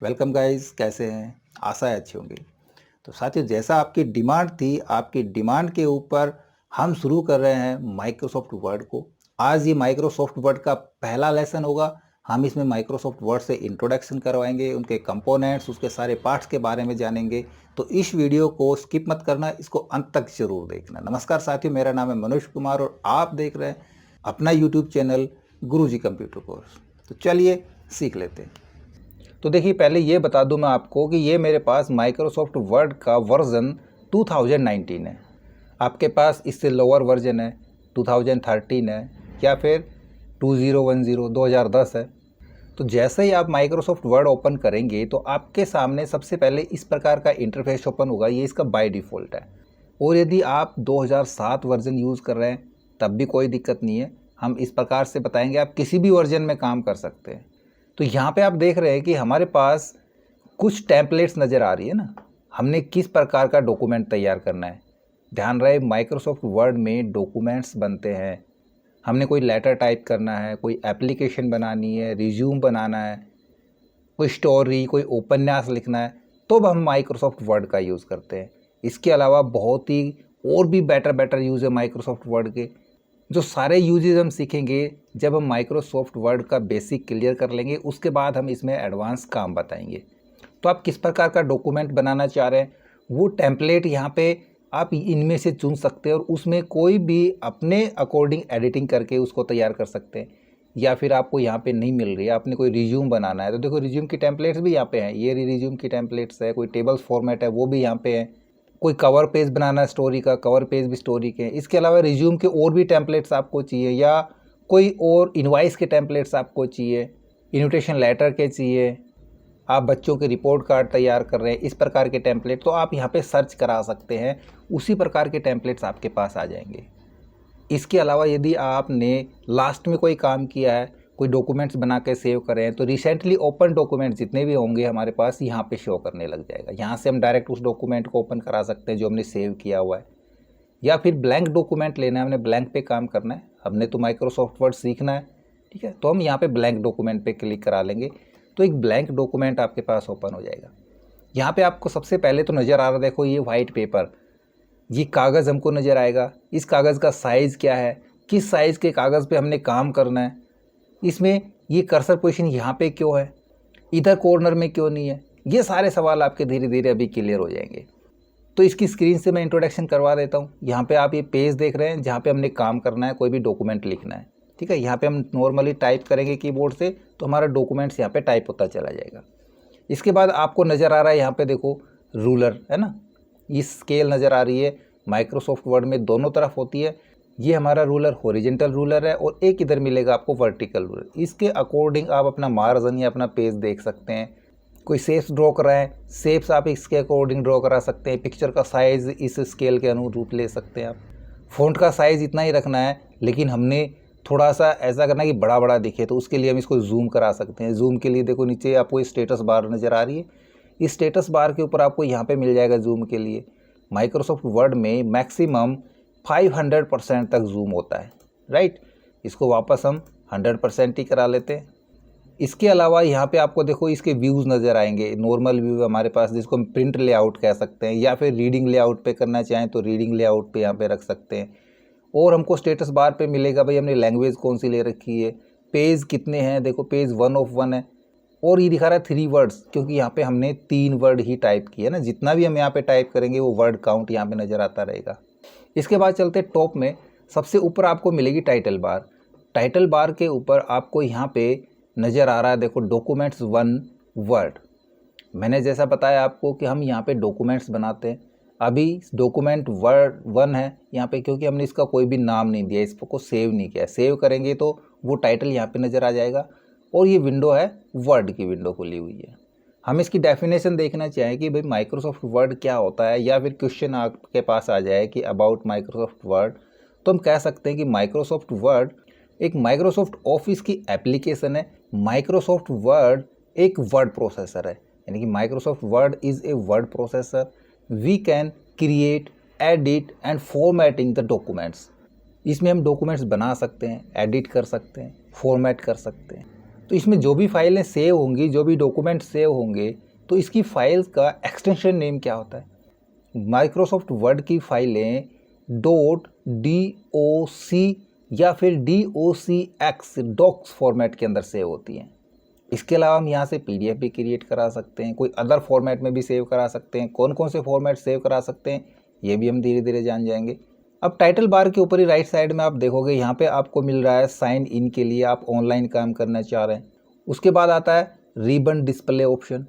Welcome guys, कैसे हैं? आशा है अच्छी होंगी। तो साथियों, जैसा आपकी डिमांड थी, आपकी डिमांड के ऊपर हम शुरू कर रहे हैं माइक्रोसॉफ्ट वर्ड को। आज ये माइक्रोसॉफ्ट वर्ड का पहला लेसन होगा। हम इसमें माइक्रोसॉफ्ट वर्ड से इंट्रोडक्शन करवाएंगे, उनके कंपोनेंट्स, उसके सारे पार्ट्स के बारे में जानेंगे। तो इस वीडियो को स्किप मत करना, इसको अंत तक जरूर देखना। नमस्कार साथियों, मेरा नाम है मनोज कुमार और आप देख रहे हैं अपना यूट्यूब चैनल गुरुजी कंप्यूटर कोर्स। तो चलिए सीख लेते हैं। तो देखिए, पहले ये बता दूं मैं आपको कि ये मेरे पास माइक्रोसॉफ्ट वर्ड का वर्जन 2019 है। आपके पास इससे लोअर वर्जन है, 2013 है या फिर 2010 है। तो जैसे ही आप माइक्रोसॉफ्ट वर्ड ओपन करेंगे तो आपके सामने सबसे पहले इस प्रकार का इंटरफेस ओपन होगा। ये इसका बाय डिफ़ॉल्ट है। और यदि आप 2007 वर्जन यूज़ कर रहे हैं तब भी कोई दिक्कत नहीं है। हम इस प्रकार से बताएंगे, आप किसी भी वर्जन में काम कर सकते हैं। तो यहाँ पे आप देख रहे हैं कि हमारे पास कुछ टेम्पलेट्स नज़र आ रही है ना, हमने किस प्रकार का डॉक्यूमेंट तैयार करना है। ध्यान रहे, माइक्रोसॉफ्ट वर्ड में डॉक्यूमेंट्स बनते हैं। हमने कोई लेटर टाइप करना है, कोई एप्लीकेशन बनानी है, रिज्यूम बनाना है, कोई स्टोरी, कोई उपन्यास लिखना है, तो हम माइक्रोसॉफ्ट वर्ड का यूज़ करते हैं। इसके अलावा बहुत ही और भी बेटर यूज़ है माइक्रोसॉफ्ट वर्ड के, जो सारे यूजेस हम सीखेंगे जब हम माइक्रोसॉफ्ट वर्ड का बेसिक क्लियर कर लेंगे। उसके बाद हम इसमें एडवांस काम बताएंगे। तो आप किस प्रकार का डॉक्यूमेंट बनाना चाह रहे हैं, वो टेम्पलेट यहाँ पे आप इनमें से चुन सकते हैं और उसमें कोई भी अपने अकॉर्डिंग एडिटिंग करके उसको तैयार कर सकते हैं। या फिर आपको यहाँ पे नहीं मिल रही है, आपने कोई रिज्यूम बनाना है, तो देखो रिज्यूम की टेम्पलेट्स भी यहाँ पे हैं। ये रिज्यूम की टेम्पलेट्स है। कोई टेबल्स फॉर्मेट है वो भी यहाँ पे है। कोई कवर पेज बनाना है स्टोरी का, कवर पेज भी स्टोरी के हैं। इसके अलावा रिज्यूम के और भी टेम्पलेट्स आपको चाहिए या कोई और इनवाइस के टेम्पलेट्स आपको चाहिए, इन्विटेशन लेटर के चाहिए, आप बच्चों के रिपोर्ट कार्ड तैयार कर रहे हैं, इस प्रकार के टेम्पलेट, तो आप यहाँ पे सर्च करा सकते हैं। उसी प्रकार के टेम्पलेट्स आपके पास आ जाएंगे। इसके अलावा यदि आपने लास्ट में कोई काम किया है, कोई डॉक्यूमेंट्स बना के सेव करें, तो रिसेंटली ओपन डॉक्यूमेंट्स जितने भी होंगे हमारे पास यहाँ पे शो करने लग जाएगा। यहाँ से हम डायरेक्ट उस डॉक्यूमेंट को ओपन करा सकते हैं जो हमने सेव किया हुआ है। या फिर ब्लैंक डॉक्यूमेंट लेना है, हमने ब्लैंक पे काम करना है, हमने तो माइक्रोसॉफ्ट वर्ड सीखना है, ठीक है, तो हम यहाँ पे ब्लैंक डॉक्यूमेंट पे क्लिक करा लेंगे तो एक ब्लैंक डॉक्यूमेंट आपके पास ओपन हो जाएगा। यहाँ पे आपको सबसे पहले तो नज़र आ रहा, देखो ये वाइट पेपर, ये कागज़ हमको नज़र आएगा। इस कागज़ का साइज़ क्या है, किस साइज़ के कागज़ पे हमने काम करना है, इसमें ये कर्सर पोजीशन यहाँ पे क्यों है, इधर कॉर्नर में क्यों नहीं है, ये सारे सवाल आपके धीरे धीरे अभी क्लियर हो जाएंगे। तो इसकी स्क्रीन से मैं इंट्रोडक्शन करवा देता हूँ। यहाँ पे आप ये पेज देख रहे हैं जहाँ पे हमने काम करना है, कोई भी डॉक्यूमेंट लिखना है, ठीक है। यहाँ पे हम नॉर्मली टाइप करेंगे कीबोर्ड से तो हमारा डॉक्यूमेंट्स यहाँ पे टाइप होता चला जाएगा। इसके बाद आपको नज़र आ रहा है यहाँ पे देखो रूलर है ना, ये स्केल नज़र आ रही है। माइक्रोसॉफ्ट वर्ड में दोनों तरफ होती है। ये हमारा रूलर हॉरिजेंटल रूलर है और एक इधर मिलेगा आपको वर्टिकल रूलर। इसके अकॉर्डिंग आप अपना मार्जिन या अपना पेज देख सकते हैं। कोई शेप्स ड्रॉ कर रहा है, शेप्स आप इसके अकॉर्डिंग ड्रॉ करा सकते हैं। पिक्चर का साइज़ इस स्केल के अनुरूप ले सकते हैं आप। फ़ॉन्ट का साइज़ इतना ही रखना है, लेकिन हमने थोड़ा सा ऐसा करना है कि बड़ा बड़ा दिखे, तो उसके लिए हम इसको जूम करा सकते हैं। जूम के लिए देखो नीचे आपको स्टेटस बार नज़र आ रही है, इस स्टेटस बार के ऊपर आपको यहाँ पे मिल जाएगा जूम के लिए। माइक्रोसॉफ्ट वर्ड में मैक्सिमम 500% तक जूम होता है, राइट। इसको वापस हम 100% ही करा लेते हैं। इसके अलावा यहाँ पे आपको देखो इसके व्यूज़ नज़र आएंगे। नॉर्मल व्यू हमारे पास, जिसको हम प्रिंट लेआउट कह सकते हैं, या फिर रीडिंग लेआउट पे करना चाहें तो रीडिंग लेआउट पे यहाँ पे रख सकते हैं। और हमको स्टेटस बार पे मिलेगा भाई हमने लैंग्वेज कौन सी ले रखी है, पेज कितने हैं, देखो पेज 1 of 1 है। और ये दिखा रहा है 3 वर्ड्स, क्योंकि यहाँ पे हमने 3 वर्ड ही टाइप किए ना। जितना भी हम यहाँ पे टाइप करेंगे वो वर्ड काउंट यहाँ पे नज़र आता रहेगा। इसके बाद चलते टॉप में, सबसे ऊपर आपको मिलेगी टाइटल बार। टाइटल बार के ऊपर आपको यहाँ पे नज़र आ रहा है देखो डॉक्यूमेंट्स 1 वर्ड। मैंने जैसा बताया आपको कि हम यहाँ पे डॉक्यूमेंट्स बनाते हैं। अभी डॉक्यूमेंट वर्ड 1 है यहाँ पे, क्योंकि हमने इसका कोई भी नाम नहीं दिया, इसको सेव नहीं किया। सेव करेंगे तो वो टाइटल यहाँ पे नज़र आ जाएगा। और ये विंडो है, वर्ड की विंडो खुली हुई है। हम इसकी डेफिनेशन देखना चाहें कि भाई माइक्रोसॉफ्ट वर्ड क्या होता है, या फिर क्वेश्चन आपके पास आ जाए कि अबाउट माइक्रोसॉफ्ट वर्ड, तो हम कह सकते हैं कि माइक्रोसॉफ्ट वर्ड एक माइक्रोसॉफ्ट ऑफिस की एप्लीकेशन है। माइक्रोसॉफ्ट वर्ड एक वर्ड प्रोसेसर है, यानी कि Microsoft Word is a word processor. We can create, edit and formatting the documents. इसमें हम डॉक्यूमेंट्स बना सकते हैं, एडिट कर सकते हैं, फॉर्मेट कर सकते हैं। तो इसमें जो भी फाइलें सेव होंगी, जो भी डॉक्यूमेंट सेव होंगे, तो इसकी फाइल्स का एक्सटेंशन नेम क्या होता है। माइक्रोसॉफ्ट वर्ड की फाइलें .doc या फिर docx डॉक्स फॉर्मेट के अंदर सेव होती हैं। इसके अलावा हम यहाँ से PDF भी क्रिएट करा सकते हैं, कोई अदर फॉर्मेट में भी सेव करा सकते हैं। कौन कौन से फॉर्मेट सेव करा सकते हैं ये भी हम धीरे धीरे जान जाएंगे। अब टाइटल बार के ऊपर ही राइट साइड में आप देखोगे, यहाँ पे आपको मिल रहा है साइन इन के लिए, आप ऑनलाइन काम करना चाह रहे हैं। उसके बाद आता है रिबन डिस्प्ले ऑप्शन।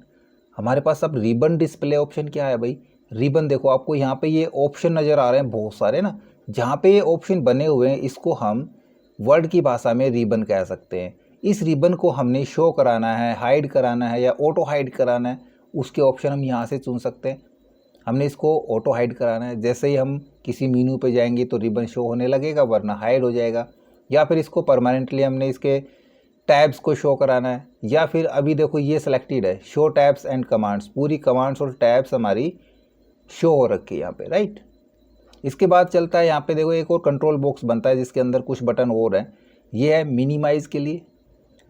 हमारे पास अब रिबन डिस्प्ले ऑप्शन क्या है भाई। रिबन देखो, आपको यहाँ पे ये ऑप्शन नज़र आ रहे हैं बहुत सारे ना, जहाँ पे ये ऑप्शन बने हुए हैं इसको हम वर्ड की भाषा में रिबन कह सकते हैं। इस रिबन को हमने शो कराना है, हाइड कराना है या ऑटो हाइड कराना है, उसके ऑप्शन हम यहाँ से चुन सकते हैं। हमने इसको ऑटो हाइड कराना है, जैसे ही हम किसी मेनू पे जाएंगे तो रिबन शो होने लगेगा, वरना हाइड हो जाएगा। या फिर इसको परमानेंटली हमने इसके टैब्स को शो कराना है, या फिर अभी देखो ये सिलेक्टेड है शो टैब्स एंड कमांड्स, पूरी कमांड्स और टैब्स हमारी शो हो रखी है यहाँ पे, राइट। इसके बाद चलता है यहाँ पे देखो एक और कंट्रोल बॉक्स बनता है जिसके अंदर कुछ बटन और हैं। ये है मिनिमाइज़ के लिए।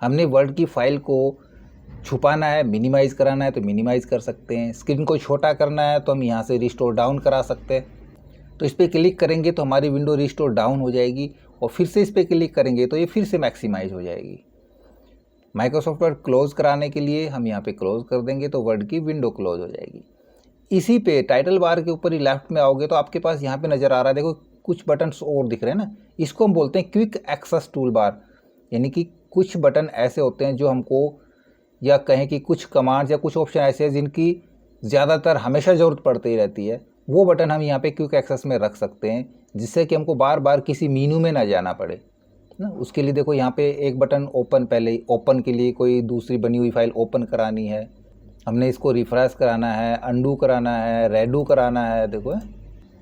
हमने वर्ड की फाइल को छुपाना है, मिनिमाइज़ कराना है तो मिनिमाइज़ कर सकते हैं। स्क्रीन को छोटा करना है तो हम यहाँ से रिस्टोर डाउन करा सकते हैं। तो इस पर क्लिक करेंगे तो हमारी विंडो रिस्टोर डाउन हो जाएगी, और फिर से इस पर क्लिक करेंगे तो ये फिर से मैक्सिमाइज हो जाएगी। माइक्रोसॉफ्ट वर्ड क्लोज़ कराने के लिए हम यहाँ पे क्लोज़ कर देंगे तो वर्ड की विंडो क्लोज़ हो जाएगी। इसी पे टाइटल बार के ऊपर ही लेफ्ट में आओगे तो आपके पास यहाँ पे नज़र आ रहा है, देखो कुछ बटन्स और दिख रहे हैं ना, इसको हम बोलते हैं क्विक एक्सेस टूल बार। यानी कि कुछ बटन ऐसे होते हैं जो हमको, या कहें कि कुछ कमांड्स या कुछ ऑप्शन ऐसे हैं जिनकी ज़्यादातर हमेशा ज़रूरत पड़ती ही रहती है, वो बटन हम यहाँ पे क्विक एक्सेस में रख सकते हैं, जिससे कि हमको बार बार किसी मीनू में ना जाना पड़े ना। उसके लिए देखो यहाँ पे एक बटन ओपन, पहले ही ओपन के लिए कोई दूसरी बनी हुई फाइल ओपन करानी है, हमने इसको रिफ्रेश कराना है, अंडू कराना है, रेडू कराना है, देखो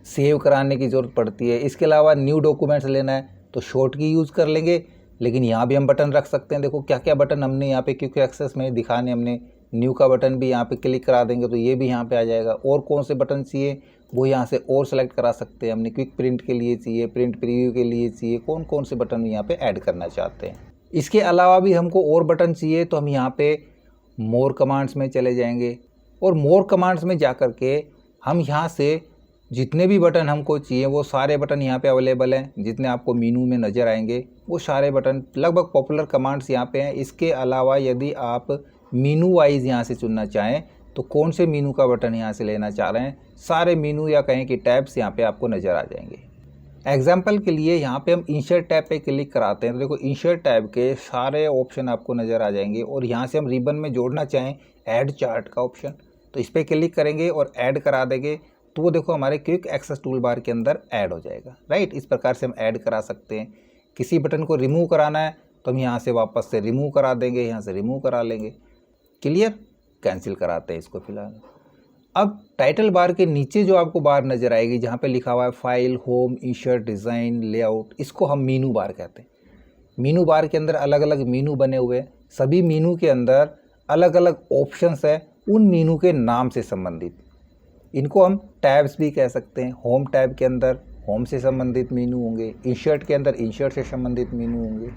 सेव कराने की ज़रूरत पड़ती है। इसके अलावा न्यू डॉक्यूमेंट्स लेना है तो शॉर्ट की यूज़ कर लेंगे, लेकिन यहाँ भी हम बटन रख सकते हैं। देखो क्या क्या बटन हमने यहाँ पे क्विक एक्सेस में दिखाने, हमने न्यू का बटन भी यहाँ पे क्लिक करा देंगे तो ये भी यहाँ पे आ जाएगा। और कौन से बटन चाहिए वो यहाँ से और सेलेक्ट करा सकते हैं। हमने क्विक प्रिंट के लिए चाहिए, प्रिंट प्रीव्यू के लिए चाहिए, कौन कौन से बटन यहाँ पे ऐड करना चाहते हैं। इसके अलावा भी हमको और बटन चाहिए तो हम यहाँ पे मोर कमांड्स में चले जाएंगे, और मोर कमांड्स में जा कर के हम यहाँ से जितने भी बटन हमको चाहिए वो सारे बटन यहाँ पे अवेलेबल हैं। जितने आपको मीनू में नज़र आएंगे वो सारे बटन, लगभग पॉपुलर कमांड्स यहाँ पे हैं। इसके अलावा यदि आप मीनू वाइज यहाँ से चुनना चाहें तो कौन से मीनू का बटन यहाँ से लेना चाह रहे हैं, सारे मीनू या कहें कि टैब्स यहाँ पे आपको नज़र आ जाएंगे। एग्जाम्पल के लिए यहाँ पे हम इंसर्ट टैब पे क्लिक कराते हैं तो देखो इंसर्ट टैब के सारे ऑप्शन आपको नज़र आ जाएंगे, और यहाँ से हम रिबन में जोड़ना चाहें ऐड चार्ट का ऑप्शन तो इस पर क्लिक करेंगे और ऐड करा देंगे तो वो देखो हमारे क्विक एक्सेस टूल बार के अंदर ऐड हो जाएगा, राइट। इस प्रकार से हम ऐड करा सकते हैं। किसी बटन को रिमूव कराना है तो हम यहाँ से वापस से रिमूव करा देंगे, यहाँ से रिमूव करा लेंगे, क्लियर। कैंसिल कराते हैं इसको फिलहाल। अब टाइटल बार के नीचे जो आपको बार नज़र आएगी जहाँ पे लिखा हुआ है file, home, insert, design, layout, इसको हम मीनू बार कहते हैं। मीनू बार के अंदर अलग अलग मीनू बने हुए हैं, सभी मीनू के अंदर अलग अलग ऑप्शंस है उन मीनू के नाम से संबंधित। इनको हम टैब्स भी कह सकते हैं। होम टैब के अंदर होम से संबंधित मीनू होंगे, इंसर्ट के अंदर इंसर्ट से संबंधित मीनू होंगे।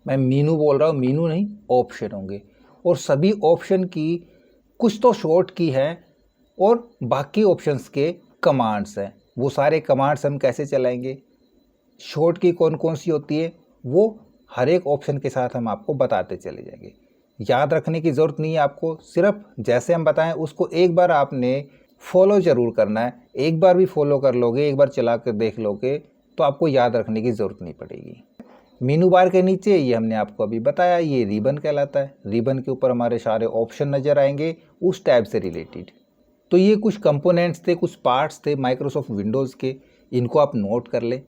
मैं मीनू बोल रहा हूँ, मीनू नहीं, ऑप्शन होंगे। और सभी ऑप्शन की कुछ तो शॉर्ट की है और बाकी ऑप्शंस के कमांड्स हैं। वो सारे कमांड्स हम कैसे चलाएंगे, शॉर्ट की कौन कौन सी होती है, वो हर एक ऑप्शन के साथ हम आपको बताते चले जाएंगे। याद रखने की ज़रूरत नहीं है आपको, सिर्फ जैसे हम बताएं उसको एक बार आपने फॉलो ज़रूर करना है। एक बार भी फॉलो कर लोगे, एक बार चला कर देख लोगे तो आपको याद रखने की ज़रूरत नहीं पड़ेगी। मीनू बार के नीचे ये हमने आपको अभी बताया, ये रिबन कहलाता है। रिबन के ऊपर हमारे सारे ऑप्शन नज़र आएंगे उस टैब से रिलेटेड। तो ये कुछ कंपोनेंट्स थे, कुछ पार्ट्स थे माइक्रोसॉफ्ट विंडोज़ के, इनको आप नोट कर लें।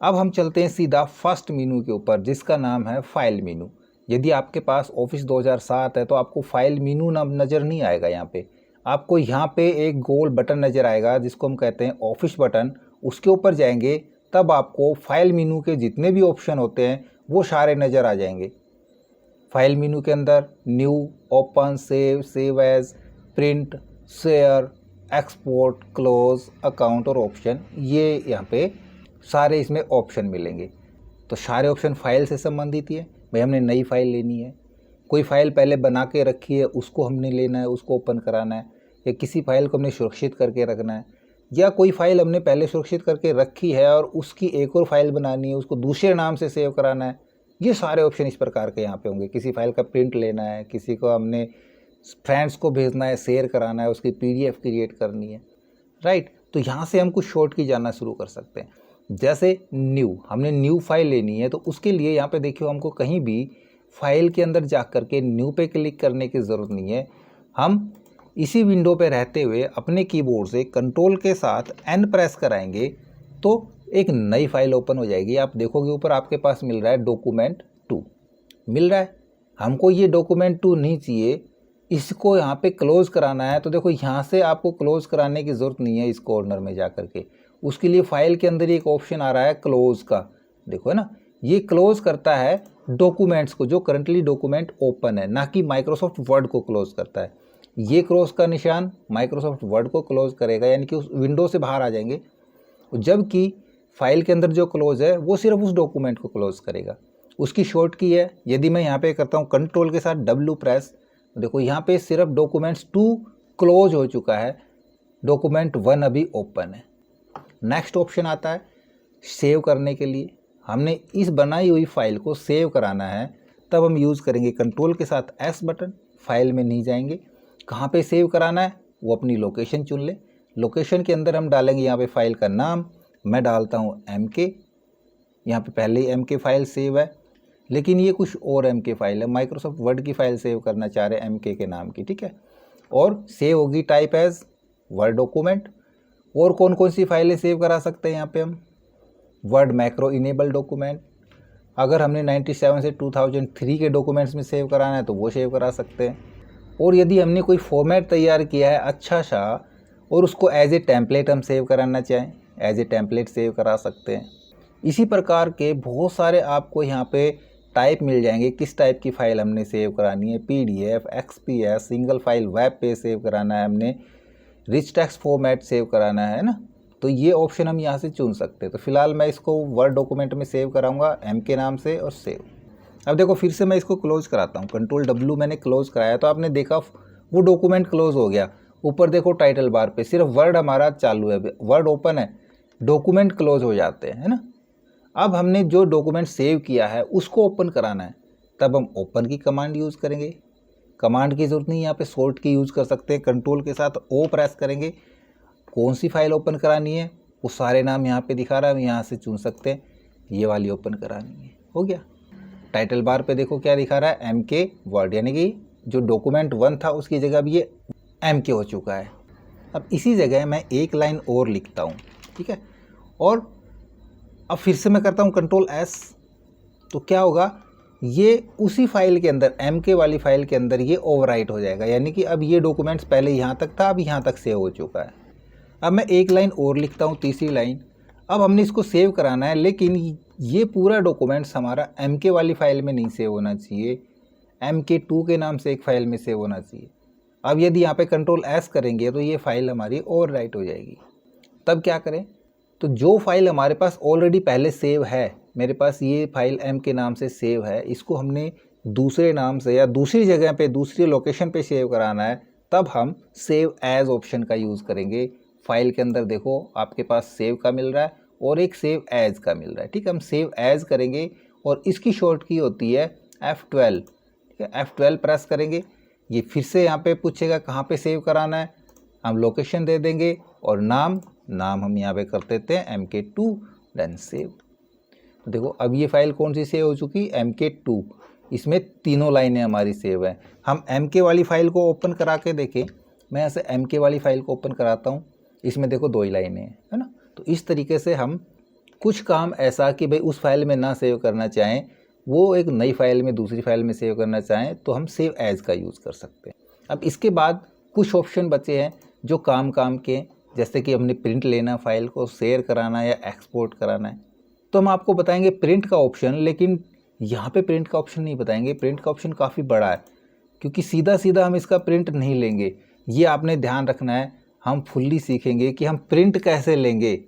अब हम चलते हैं सीधा फर्स्ट मीनू के ऊपर जिसका नाम है फाइल मीनू। यदि आपके पास ऑफिस 2007 है तो आपको फाइल मीनू नाम नज़र नहीं आएगा। यहाँ पे आपको यहाँ पे एक गोल बटन नज़र आएगा जिसको हम कहते हैं ऑफिस बटन। उसके ऊपर जाएंगे तब आपको फाइल मीनू के जितने भी ऑप्शन होते हैं वो सारे नज़र आ जाएंगे। फाइल मीनू के अंदर new, open, save, save as, print, share, export, close, account और ऑप्शन, ये यहाँ पे सारे इसमें ऑप्शन मिलेंगे। तो सारे ऑप्शन फाइल से संबंधित ही है। भाई हमने नई फाइल लेनी है कोई फाइल पहले बना के रखी है उसको हमने लेना है, उसको ओपन कराना है, या किसी फाइल को हमने सुरक्षित करके रखना है, या कोई फाइल हमने पहले सुरक्षित करके रखी है और उसकी एक और फाइल बनानी है, उसको दूसरे नाम से सेव कराना है। ये सारे ऑप्शन इस प्रकार के यहाँ पे होंगे। किसी फाइल का प्रिंट लेना है, किसी को हमने फ्रेंड्स को भेजना है, शेयर कराना है, उसकी PDF क्रिएट करनी है, राइट। तो यहाँ से हम कुछ शॉर्ट की जानना शुरू कर सकते हैं। जैसे न्यू, हमने न्यू फाइल लेनी है तो उसके लिए यहाँ पे देखियो हमको कहीं भी फाइल के अंदर जा कर के न्यू पे क्लिक करने की ज़रूरत नहीं है। हम इसी विंडो पे रहते हुए अपने कीबोर्ड से कंट्रोल के साथ N प्रेस कराएंगे तो एक नई फाइल ओपन हो जाएगी। आप देखोगे ऊपर आपके पास मिल रहा है डॉक्यूमेंट 2 मिल रहा है। हमको ये डॉक्यूमेंट 2 नहीं चाहिए, इसको यहाँ पे क्लोज़ कराना है। तो देखो यहाँ से आपको क्लोज़ कराने की ज़रूरत नहीं है इस कॉर्नर में जा कर के। उसके लिए फ़ाइल के अंदर एक ऑप्शन आ रहा है क्लोज़ का, देखो है ना, ये क्लोज़ करता है डॉक्यूमेंट्स को जो करंटली डॉक्यूमेंट ओपन है, ना कि माइक्रोसॉफ्ट वर्ड को क्लोज़ करता है। ये क्रॉस का निशान माइक्रोसॉफ्ट वर्ड को क्लोज़ करेगा, यानी कि उस विंडो से बाहर आ जाएंगे, जबकि फाइल के अंदर जो क्लोज़ है वो सिर्फ उस डॉक्यूमेंट को क्लोज़ करेगा। उसकी शॉर्ट की है, यदि मैं यहाँ पे करता हूँ कंट्रोल के साथ W प्रेस, देखो यहाँ पे सिर्फ डॉक्यूमेंट्स 2 क्लोज हो चुका है, डॉक्यूमेंट 1 अभी ओपन है। नेक्स्ट ऑप्शन आता है सेव करने के लिए। हमने इस बनाई हुई फाइल को सेव कराना है, तब हम यूज़ करेंगे कंट्रोल के साथ S बटन, फाइल में नहीं जाएंगे। कहाँ पे सेव कराना है वो अपनी लोकेशन चुन ले। लोकेशन के अंदर हम डालेंगे यहाँ पे फाइल का नाम, मैं डालता हूँ MK। यहाँ पे पहले ही MK फाइल सेव है, लेकिन ये कुछ और MK फाइल है, माइक्रोसॉफ्ट वर्ड की फ़ाइल सेव करना चाह रहे हैं MK के नाम की, ठीक है। और सेव होगी टाइप एज वर्ड डॉक्यूमेंट। और कौन कौन सी फाइलें सेव करा सकते हैं यहाँ पे हम, वर्ड मैक्रो इनेबल डॉक्यूमेंट। अगर हमने 97 से 2003 के डॉक्यूमेंट्स में सेव कराना है तो वो सेव करा सकते हैं। और यदि हमने कोई फॉर्मेट तैयार किया है अच्छा सा और उसको एज ए टेम्पलेट हम सेव कराना चाहें, एज ए टेम्पलेट सेव करा सकते हैं। इसी प्रकार के बहुत सारे आपको यहाँ पे टाइप मिल जाएंगे, किस टाइप की फ़ाइल हमने सेव करानी है, PDF, XPS, single file web पे सेव कराना है, हमने रिच टेक्स्ट फॉर्मेट सेव कराना है ना। तो ये ऑप्शन हम यहाँ से चुन सकते हैं। तो फिलहाल मैं इसको वर्ड डॉक्यूमेंट में सेव कराऊंगा MK नाम से और सेव। अब देखो फिर से मैं इसको क्लोज़ कराता हूँ, कंट्रोल W मैंने क्लोज़ कराया तो आपने देखा वो डॉक्यूमेंट क्लोज़ हो गया। ऊपर देखो टाइटल बार पे सिर्फ वर्ड हमारा चालू है, वर्ड ओपन है, डॉक्यूमेंट क्लोज़ हो जाते हैं, है ना। अब हमने जो डॉक्यूमेंट सेव किया है उसको ओपन कराना है, तब हम ओपन की कमांड यूज़ करेंगे। कमांड की ज़रूरत नहीं, यहाँ पे शॉर्ट की यूज़ कर सकते हैं। कंट्रोल के साथ O प्रेस करेंगे, कौन सी फाइल ओपन करानी है वो सारे नाम यहाँ पे दिखा रहा है, हम यहाँ से चुन सकते हैं, ये वाली ओपन करानी है, हो गया। टाइटल बार पे देखो क्या दिखा रहा है, MK वर्ड, यानी कि जो डॉक्यूमेंट 1 था उसकी जगह अब ये MK हो चुका है। अब इसी जगह मैं एक लाइन और लिखता हूँ, ठीक है। और अब फिर से मैं करता हूँ कंट्रोल S, तो क्या होगा, ये उसी फाइल के अंदर MK वाली फाइल के अंदर ये ओवरराइट हो जाएगा, यानी कि अब ये डॉक्यूमेंट्स पहले यहाँ तक था, अब यहाँ तक सेव हो चुका है। अब मैं एक लाइन और लिखता हूँ, तीसरी लाइन। अब हमने इसको सेव कराना है, लेकिन ये पूरा डॉक्यूमेंट्स हमारा MK वाली फाइल में नहीं सेव होना चाहिए, MK2 के नाम से एक फ़ाइल में सेव होना चाहिए। अब यदि यहाँ पे कंट्रोल S करेंगे तो ये फ़ाइल हमारी ओवरराइट हो जाएगी। तब क्या करें, तो जो फाइल हमारे पास ऑलरेडी पहले सेव है, मेरे पास ये फाइल MK नाम से सेव है, इसको हमने दूसरे नाम से या दूसरी जगह पे दूसरी लोकेशन पे सेव कराना है, तब हम सेव एज ऑप्शन का यूज़ करेंगे। फाइल के अंदर देखो आपके पास सेव का मिल रहा है और एक सेव एज का मिल रहा है, ठीक है। हम सेव एज करेंगे और इसकी शॉर्ट की होती है F12, ठीक है। F12 प्रेस करेंगे, ये फिर से यहाँ पे पूछेगा कहाँ पे सेव कराना है, हम लोकेशन दे देंगे और नाम हम यहाँ पे कर देते हैं MK2, देन सेव। तो देखो अब ये फाइल कौन सी सेव हो चुकी, MK2। इसमें तीनों लाइनें हमारी सेव हैं। हम MK वाली फ़ाइल को ओपन करा के देखें, मैं ऐसे MK वाली फ़ाइल को ओपन कराता हूँ, इसमें देखो 2 ही लाइनें हैं, है ना। तो इस तरीके से हम कुछ काम ऐसा कि भाई उस फाइल में ना सेव करना चाहें, वो एक नई फाइल में दूसरी फाइल में सेव करना चाहें, तो हम सेव एज का यूज़ कर सकते हैं। अब इसके बाद कुछ ऑप्शन बचे हैं जो काम के, जैसे कि हमने प्रिंट लेना, फाइल को शेयर कराना या एक्सपोर्ट कराना है, तो हम आपको बताएंगे प्रिंट का ऑप्शन। लेकिन यहाँ पे प्रिंट का ऑप्शन नहीं बताएंगे, प्रिंट का ऑप्शन काफ़ी बड़ा है, क्योंकि सीधा हम इसका प्रिंट नहीं लेंगे, ये आपने ध्यान रखना है। हम फुल्ली सीखेंगे कि हम प्रिंट कैसे लेंगे,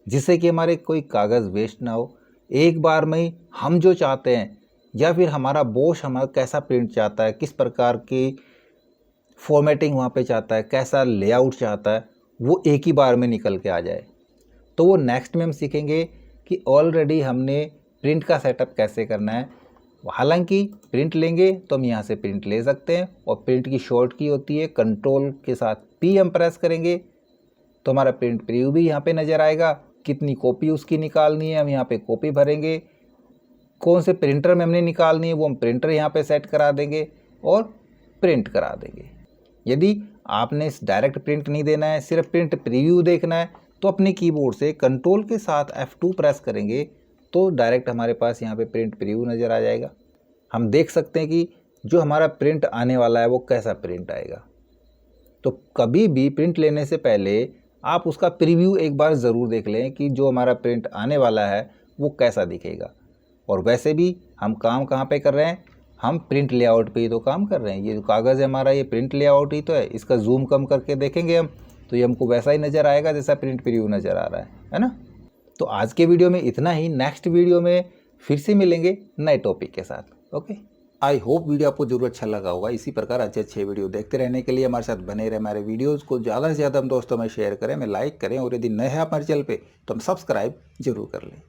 जिससे कि हमारे कोई कागज़ वेस्ट ना हो। एक बार में ही हम जो चाहते हैं या फिर हमारा बॉस हमारा कैसा प्रिंट चाहता है, किस प्रकार की फॉर्मेटिंग वहाँ पे चाहता है, कैसा लेआउट चाहता है, वो एक ही बार में निकल के आ जाए। तो वो नेक्स्ट में हम सीखेंगे कि ऑलरेडी हमने प्रिंट का सेटअप कैसे करना है। हालांकि प्रिंट लेंगे तो हम यहाँ से प्रिंट ले सकते हैं, और प्रिंट की शॉर्ट की होती है कंट्रोल के साथ पी हम प्रेस करेंगे तो हमारा प्रिंट प्रीव्यू भी यहाँ पे नज़र आएगा। कितनी कॉपी उसकी निकालनी है हम यहाँ पे कॉपी भरेंगे, कौन से प्रिंटर में हमने निकालनी है वो हम प्रिंटर यहाँ पे सेट करा देंगे और प्रिंट करा देंगे। यदि आपने डायरेक्ट प्रिंट नहीं देना है, सिर्फ प्रिंट प्रीव्यू देखना है, तो अपने कीबोर्ड से कंट्रोल के साथ F2 प्रेस करेंगे तो डायरेक्ट हमारे पास यहाँ पे प्रिंट प्रीव्यू नज़र आ जाएगा। हम देख सकते हैं कि जो हमारा प्रिंट आने वाला है वो कैसा प्रिंट आएगा। तो कभी भी प्रिंट लेने से पहले आप उसका प्रीव्यू एक बार ज़रूर देख लें कि जो हमारा प्रिंट आने वाला है वो कैसा दिखेगा। और वैसे भी हम काम कहाँ पे कर रहे हैं, हम प्रिंट लेआउट पे ही तो काम कर रहे हैं। ये जो कागज़ है हमारा ये प्रिंट लेआउट ही तो है। इसका जूम कम करके देखेंगे हम तो ये हमको वैसा ही नज़र आएगा जैसा प्रिंट प्रीव्यू नज़र आ रहा है ना। तो आज के वीडियो में इतना ही। नेक्स्ट वीडियो में फिर से मिलेंगे नए टॉपिक के साथ। ओके, आई होप वीडियो आपको जरूर अच्छा लगा होगा। इसी प्रकार अच्छे वीडियो देखते रहने के लिए हमारे साथ बने रहे। हमारे वीडियोज़ को ज़्यादा से ज़्यादा हम दोस्तों में शेयर करें, हमें लाइक करें, और यदि नए हैं हमारे चैनल पे तो हम सब्सक्राइब जरूर कर लें।